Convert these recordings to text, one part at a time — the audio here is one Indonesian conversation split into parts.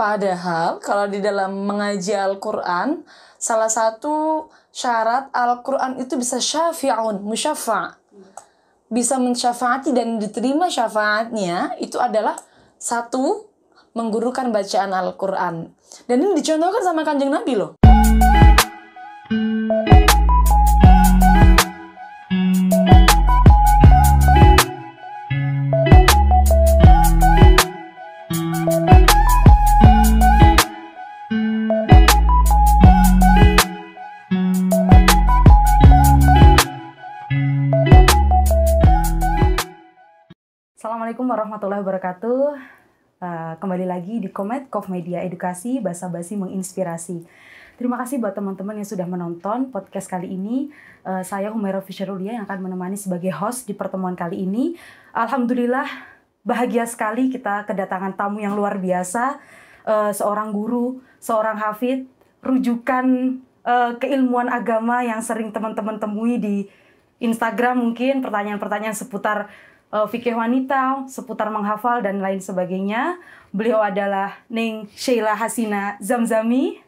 Padahal kalau di dalam mengaji Al-Quran, salah satu syarat Al-Quran itu bisa syafi'un, musyafa'. Bisa mensyafaati dan diterima syafaatnya itu adalah satu, menggurukan bacaan Al-Quran. Dan ini dicontohkan sama Kanjeng Nabi loh. Assalamualaikum warahmatullahi wabarakatuh. Kembali lagi di Kof Media Edukasi, Basa-basi Menginspirasi. Terima kasih buat teman-teman yang sudah menonton podcast kali ini. Saya Humaira Fisyarulia yang akan menemani sebagai host di pertemuan kali ini. Alhamdulillah bahagia sekali kita kedatangan tamu yang luar biasa. Seorang guru, seorang hafidz, rujukan keilmuan agama yang sering teman-teman temui di Instagram mungkin, pertanyaan-pertanyaan seputar fikih wanita, seputar menghafal dan lain sebagainya. Beliau adalah Ning Sheila Hasina Zamzami.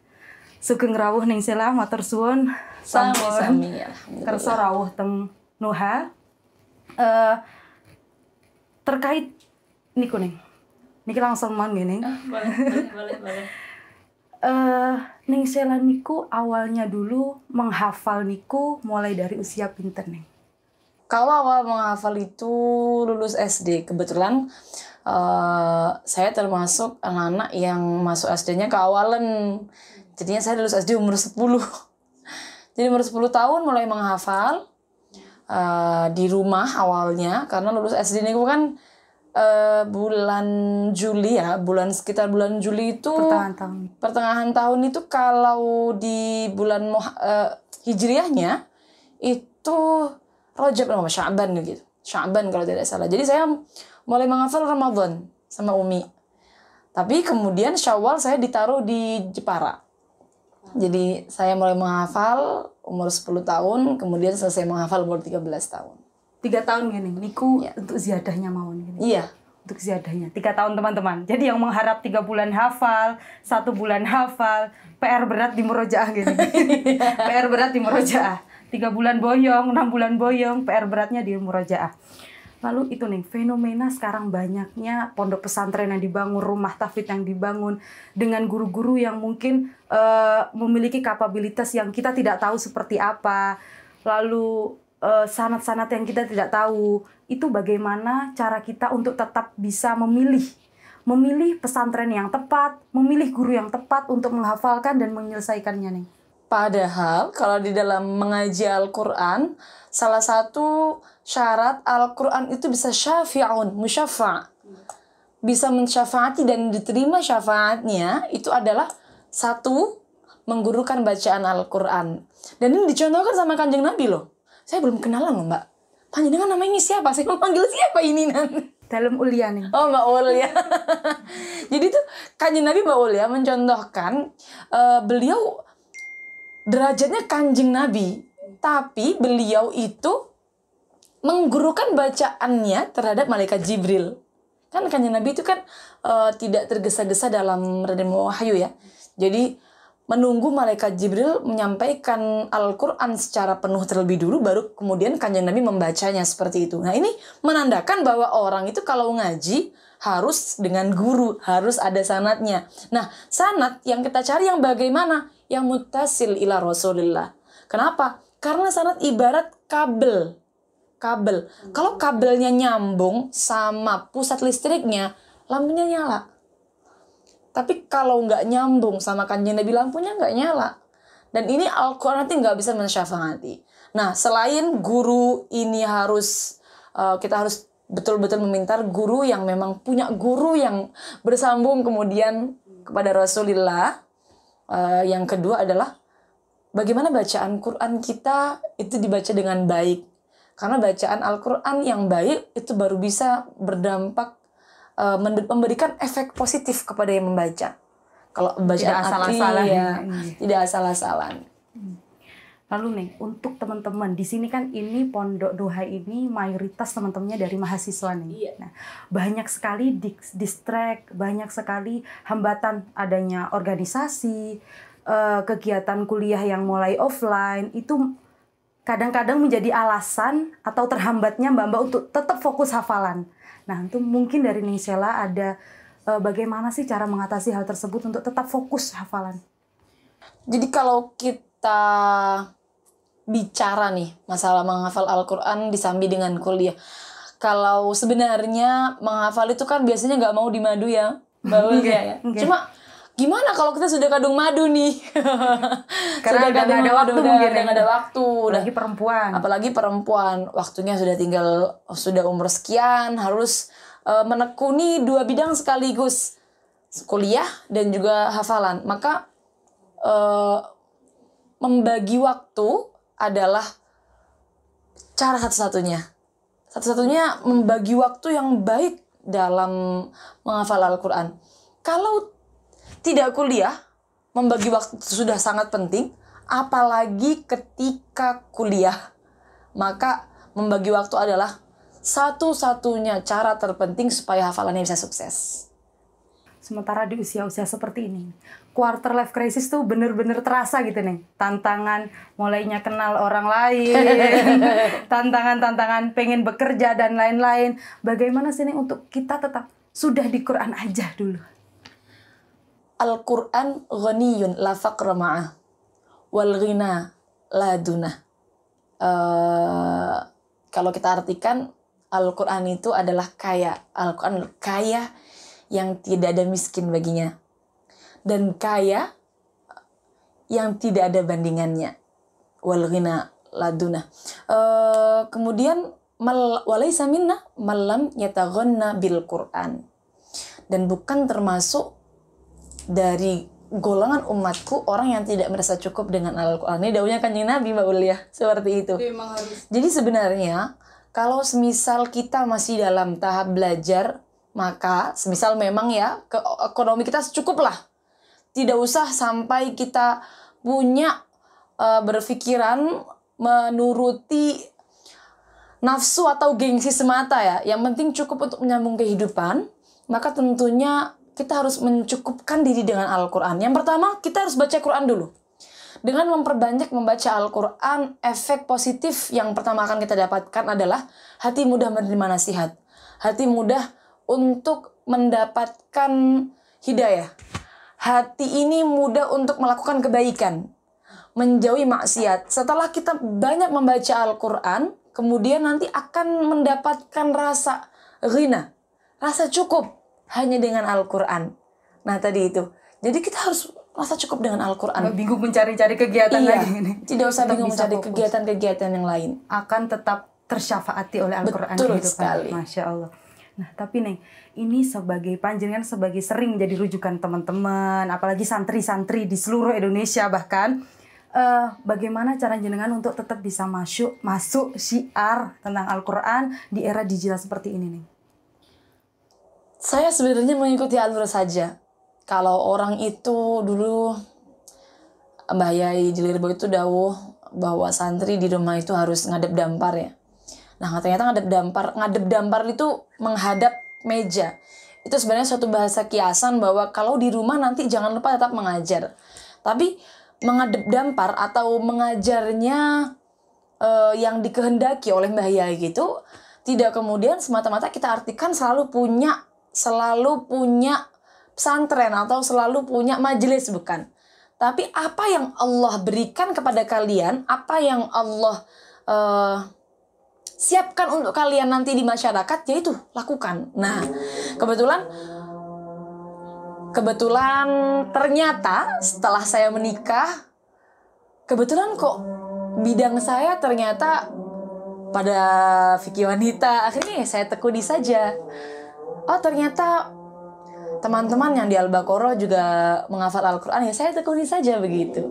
Sugeng rawuh Ning Sheila, matur suwun. Sami-sami, kersa rawuh teng Nuha. Terkait niku Ning. Niki langsung mon ngene. Boleh. Ning Sheila niku awalnya dulu menghafal niku mulai dari usia pinten Ning? Kalau awal menghafal itu lulus SD, kebetulan saya termasuk anak-anak yang masuk SD-nya keawalan. Jadinya saya lulus SD umur 10. Jadi umur 10 tahun mulai menghafal di rumah awalnya, karena lulus SD ini kan bulan Juli ya, sekitar bulan Juli itu pertengahan tahun itu. Kalau di bulan Hijriahnya itu Rajab sama Sya'ban gitu. Sya'ban kalau tidak salah. Jadi saya mulai menghafal Ramadan sama Umi. Tapi kemudian Syawal saya ditaruh di Jepara. Jadi saya mulai menghafal umur 10 tahun, kemudian selesai menghafal umur 13 tahun. 3 tahun gini, niku ya. Untuk ziyadahnya mawon gini. Iya. Untuk ziyadahnya 3 tahun teman-teman. Jadi yang mengharap 3 bulan hafal, 1 bulan hafal, PR berat di murojaah gini. PR berat di murojaah. 3 bulan boyong, 6 bulan boyong, PR beratnya di murojaah. Lalu itu nih, fenomena sekarang banyaknya pondok pesantren yang dibangun, rumah tahfidz yang dibangun, dengan guru-guru yang mungkin memiliki kapabilitas yang kita tidak tahu seperti apa. Lalu sanad-sanad yang kita tidak tahu. Itu bagaimana cara kita untuk tetap bisa memilih pesantren yang tepat, memilih guru yang tepat untuk menghafalkan dan menyelesaikannya nih. Padahal kalau di dalam mengaji Al-Quran, salah satu syarat Al-Quran itu bisa syafi'un, musyafa'. Bisa mensyafaati dan diterima syafaatnya itu adalah satu, menggurukan bacaan Al-Quran. Dan ini dicontohkan sama Kanjeng Nabi loh. Saya belum kenalan loh Mbak. Panjenengan namanya siapa? Saya mau panggil siapa ini nanti? Dalam Ulia nih. Oh Mbak Ulia. Jadi tuh Kanjeng Nabi Mbak Ulia mencontohkan beliau derajatnya Kanjeng Nabi, tapi beliau itu menggurukan bacaannya terhadap malaikat Jibril. Kan Kanjeng Nabi itu kan tidak tergesa-gesa dalam menerima wahyu ya. Jadi menunggu malaikat Jibril menyampaikan Al-Quran secara penuh terlebih dulu, baru kemudian Kanjeng Nabi membacanya seperti itu. Nah ini menandakan bahwa orang itu kalau ngaji harus dengan guru, harus ada sanadnya. Nah sanad yang kita cari yang bagaimana? Yang muttasil ila Rasulillah. Kenapa? Karena sanad ibarat kabel. Kalau kabelnya nyambung sama pusat listriknya, lampunya nyala. Tapi kalau nggak nyambung sama Kanjeng Nabi, lampunya nggak nyala. Dan ini Al-Quran nanti nggak bisa mensyafaati. Nah, selain guru ini kita harus betul-betul meminta guru yang memang punya guru yang bersambung kemudian kepada Rasulullah. Yang kedua adalah bagaimana bacaan Quran kita itu dibaca dengan baik. Karena bacaan Al-Quran yang baik itu baru bisa berdampak, memberikan efek positif kepada yang membaca. Kalau bacaan tidak asal-asalan tidak asal-asalan. Lalu nih, untuk teman-teman di sini kan ini Pondok Duha ini mayoritas teman-temannya dari mahasiswa nih. Iya. Nah, banyak sekali distract, banyak sekali hambatan adanya organisasi, kegiatan kuliah yang mulai offline itu kadang-kadang menjadi alasan atau terhambatnya Mbak-mbak untuk tetap fokus hafalan. Nah, itu mungkin dari Ningsela ada bagaimana sih cara mengatasi hal tersebut untuk tetap fokus hafalan? Jadi kalau kita bicara nih masalah menghafal Al-Quran disambi dengan kuliah. Kalau sebenarnya menghafal itu kan biasanya nggak mau dimadu ya, Mbak Ulia ya. Cuma gimana kalau kita sudah kadung madu nih? Karena udah nggak ada waktu mungkin. Udah nggak ada waktu. Apalagi perempuan. Apalagi perempuan. Waktunya sudah tinggal, sudah umur sekian, harus menekuni 2 bidang sekaligus. Kuliah dan juga hafalan. Maka membagi waktu adalah cara satu-satunya. Satu-satunya membagi waktu yang baik dalam menghafal Al-Quran. Kalau tidak kuliah, membagi waktu sudah sangat penting, apalagi ketika kuliah. Maka membagi waktu adalah satu-satunya cara terpenting supaya hafalannya bisa sukses. Sementara di usia-usia seperti ini, quarter life crisis tuh bener-bener terasa gitu nih. Tantangan mulainya kenal orang lain, tantangan-tantangan pengen bekerja dan lain-lain. Bagaimana sih nih untuk kita tetap sudah di Quran aja dulu? Al-Quran ghaniyun la faqra ma'ah wal ghina la dunah. Kalau kita artikan, Al-Quran itu adalah kaya. Al-Quran kaya yang tidak ada miskin baginya. Dan kaya yang tidak ada bandingannya. Wal ghina la dunah. Kemudian walaysa minna malam yataghanna bil Quran. Dan bukan termasuk dari golongan umatku orang yang tidak merasa cukup dengan Al-Quran. Ini daunnya Kanjeng Nabi, Mbak Ulia, seperti itu. Jadi sebenarnya kalau semisal kita masih dalam tahap belajar, maka semisal memang ya ekonomi kita cukup lah. Tidak usah sampai kita punya berpikiran menuruti nafsu atau gengsi semata ya. Yang penting cukup untuk menyambung kehidupan. Maka tentunya kita harus mencukupkan diri dengan Al-Quran. Yang pertama, kita harus baca Quran dulu. Dengan memperbanyak membaca Al-Quran, efek positif yang pertama akan kita dapatkan adalah hati mudah menerima nasihat. Hati mudah untuk mendapatkan hidayah. Hati ini mudah untuk melakukan kebaikan. Menjauhi maksiat. Setelah kita banyak membaca Al-Quran, kemudian nanti akan mendapatkan rasa ghina. Rasa cukup. Hanya dengan Al-Quran. Nah tadi itu. Jadi kita harus rasa cukup dengan Al-Quran. Nggak bingung mencari-cari kegiatan lagi ini. Tidak usah bingung mencari kegiatan-kegiatan yang lain. Akan tetap tersyafaati oleh Al-Quran. Betul sekali. Masya Allah. Nah tapi nih, ini sebagai panjenengan sebagai sering jadi rujukan teman-teman, apalagi santri-santri di seluruh Indonesia bahkan. Bagaimana cara jenengan untuk tetap bisa masuk syiar tentang Al-Quran di era digital seperti ini nih? Saya sebenarnya mengikuti alur saja. Kalau orang itu dulu Mbah Yai di Lirbo itu dawuh bahwa santri di rumah itu harus ngadep dampar ya. Nah ternyata ngadep dampar itu menghadap meja. Itu sebenarnya suatu bahasa kiasan bahwa kalau di rumah nanti jangan lupa tetap mengajar. Tapi menghadap dampar atau mengajarnya yang dikehendaki oleh Mbah Yai gitu, tidak kemudian semata-mata kita artikan selalu punya pesantren atau selalu punya majelis, bukan. Tapi apa yang Allah berikan kepada kalian, apa yang Allah siapkan untuk kalian nanti di masyarakat, yaitu lakukan. Nah, kebetulan ternyata setelah saya menikah, kebetulan kok bidang saya ternyata pada fikih wanita. Akhirnya saya tekuni saja. Oh ternyata teman-teman yang di Al-Baqarah juga menghafal Al-Quran, ya saya tekuni saja begitu.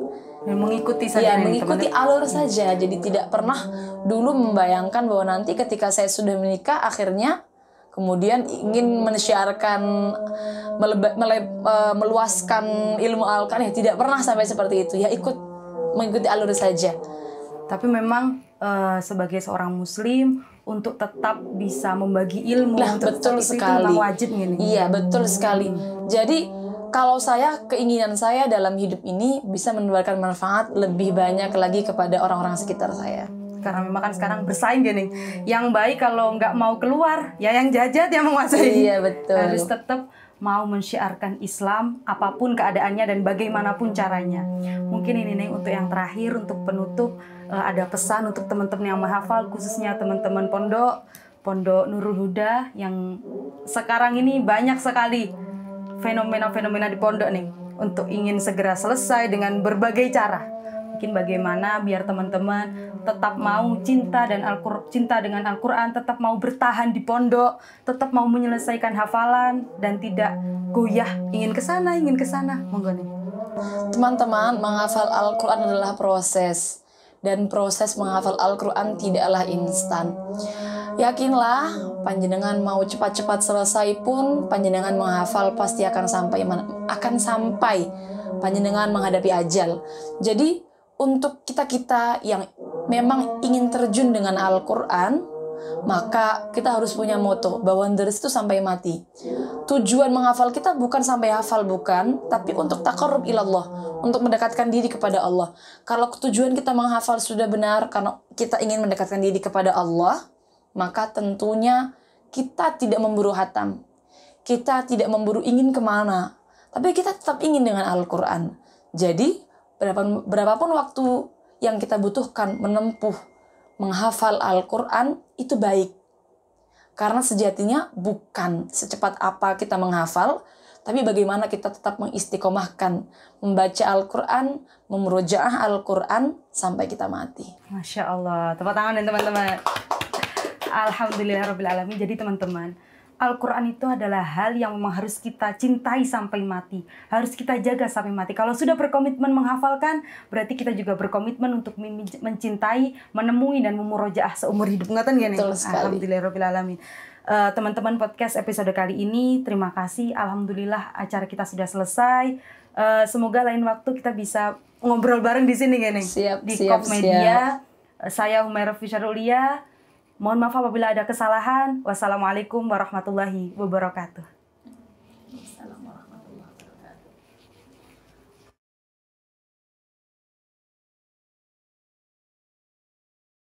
Mengikuti saja. Ya, mengikuti alur saja. Jadi tidak pernah dulu membayangkan bahwa nanti ketika saya sudah menikah, akhirnya kemudian ingin mensyiarkan, meluaskan ilmu Al-Quran. Ya tidak pernah sampai seperti itu. Ya mengikuti alur saja. Tapi memang sebagai seorang muslim untuk tetap bisa membagi ilmu, Nah, betul itu sekali. memang wajib gini. Iya, betul sekali. Jadi kalau keinginan saya dalam hidup ini bisa menebarkan manfaat lebih banyak lagi kepada orang-orang sekitar saya. Karena memang kan sekarang bersaing gini. Yang baik kalau nggak mau keluar, ya yang jajat yang menguasai. Iya, betul. Harus tetap mau mensyiarkan Islam apapun keadaannya dan bagaimanapun caranya. Mungkin ini nih untuk yang terakhir, untuk penutup, ada pesan untuk teman-teman yang menghafal, khususnya teman-teman Pondok Nurul Huda yang sekarang ini banyak sekali fenomena-fenomena di pondok nih untuk ingin segera selesai dengan berbagai cara. Mungkin bagaimana biar teman-teman tetap mau cinta dengan Al-Quran, tetap mau bertahan di pondok, tetap mau menyelesaikan hafalan dan tidak goyah ingin ke sana. Monggo nih. Teman-teman, menghafal Al-Quran adalah proses. Dan proses menghafal Al-Quran tidaklah instan. Yakinlah, panjenengan mau cepat-cepat selesai pun, panjenengan menghafal pasti akan sampai panjenengan menghadapi ajal. Jadi, untuk kita-kita yang memang ingin terjun dengan Al-Quran, maka kita harus punya moto bahwa deres itu sampai mati. Tujuan menghafal kita bukan sampai hafal, bukan, tapi untuk taqarrub ilallah, untuk mendekatkan diri kepada Allah. Kalau tujuan kita menghafal sudah benar karena kita ingin mendekatkan diri kepada Allah, maka tentunya kita tidak memburu hatam, kita tidak memburu ingin kemana, tapi kita tetap ingin dengan Al-Quran. Jadi berapapun waktu yang kita butuhkan menempuh menghafal Al-Quran itu baik. Karena sejatinya bukan secepat apa kita menghafal, tapi bagaimana kita tetap mengistiqomahkan membaca Al-Quran, memurojaah Al-Quran sampai kita mati. Masya Allah, tepuk tangan dan teman-teman. Alhamdulillahirrabbilalamin. Jadi teman-teman, Al-Quran itu adalah hal yang memang harus kita cintai sampai mati. Harus kita jaga sampai mati. Kalau sudah berkomitmen menghafalkan, berarti kita juga berkomitmen untuk mencintai, menemui, dan memurojaah seumur hidup. Ngatan gak nih? Alhamdulillahirrabbilalamin. Teman-teman, podcast episode kali ini, terima kasih. Alhamdulillah acara kita sudah selesai. Semoga lain waktu kita bisa ngobrol bareng di sini gak nih? Di Kof Media. Saya Humairah Fisyarulia. Mohon maaf apabila ada kesalahan. Wassalamualaikum warahmatullahi wabarakatuh.